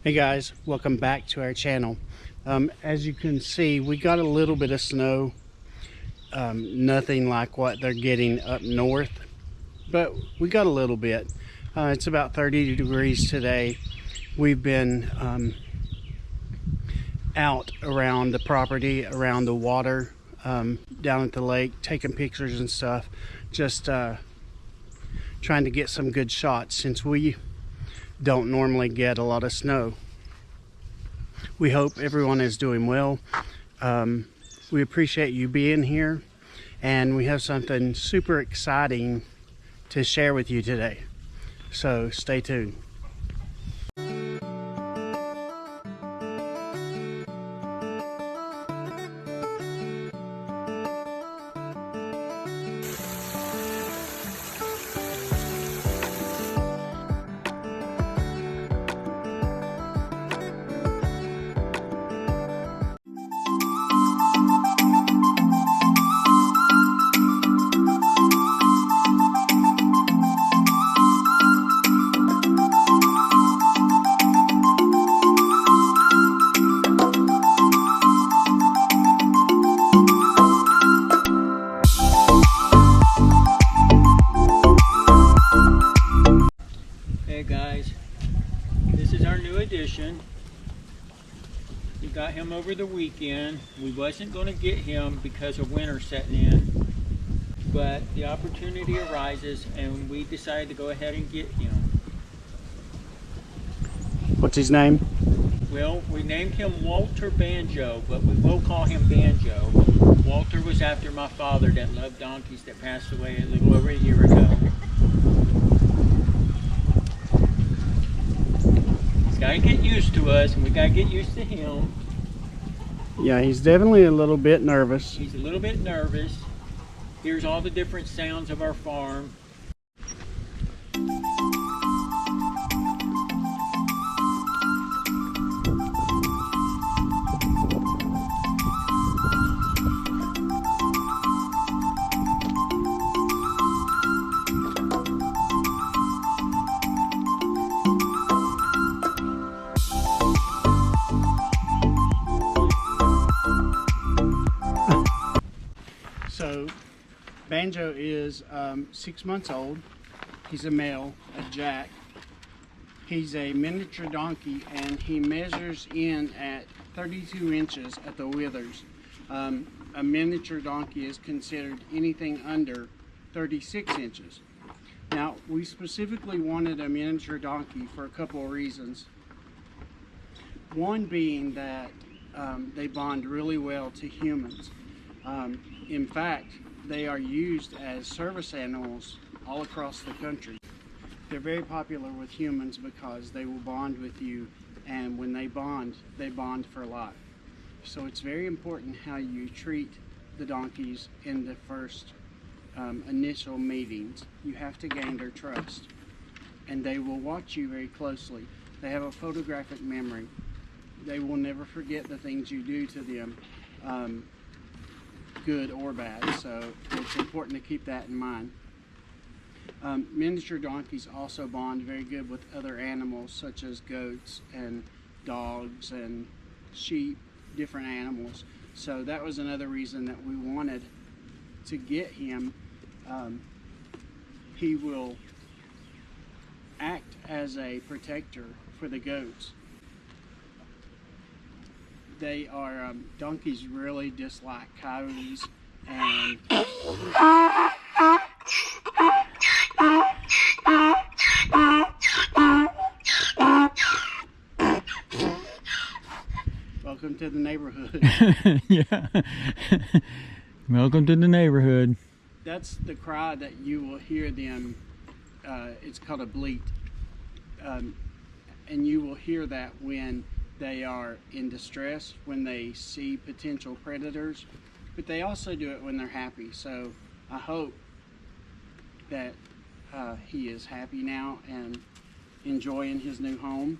Hey guys, welcome back to our channel. As you can see, we got a little bit of snow, nothing like what they're getting up north, but we got a little bit. It's about 30 degrees today. We've been out around the property, around the water, down at the lake, taking pictures and stuff, just trying to get some good shots since we don't normally get a lot of snow. We hope everyone is doing well. We appreciate you being here, and we have something super exciting to share with you today. So stay tuned. Hey guys, this is our new addition. We got him over the weekend. We wasn't going to get him because of winter setting in, but the opportunity arises and we decided to go ahead and get him. What's his name? Well, we named him Walter Banjo, but we will call him Banjo. Walter was after my father that loved donkeys that passed away a little over a year ago. Gotta get used to us, and we gotta get used to him. Yeah, he's definitely a little bit nervous. He's a little bit nervous. Here's all the different sounds of our farm. So Banjo is 6 months old. He's a male, a jack. He's a miniature donkey, and he measures in at 32 inches at the withers. A miniature donkey is considered anything under 36 inches. Now, we specifically wanted a miniature donkey for a couple of reasons. One being that they bond really well to humans. In fact, they are used as service animals all across the country. They're very popular with humans because they will bond with you, and when they bond for life. So it's very important how you treat the donkeys in the first initial meetings. You have to gain their trust, and they will watch you very closely. They have a photographic memory. They will never forget the things you do to them, good or bad, so it's important to keep that in mind. Miniature donkeys also bond very good with other animals such as goats and dogs and sheep, different animals. So that was another reason that we wanted to get him. He will act as a protector for the goats. They are, donkeys really dislike coyotes, and welcome to the neighborhood. Yeah. Welcome to the neighborhood. That's the cry that you will hear them. It's called a bleat, and you will hear that when they are in distress, when they see potential predators, but they also do it when they're happy. So I hope that he is happy now and enjoying his new home.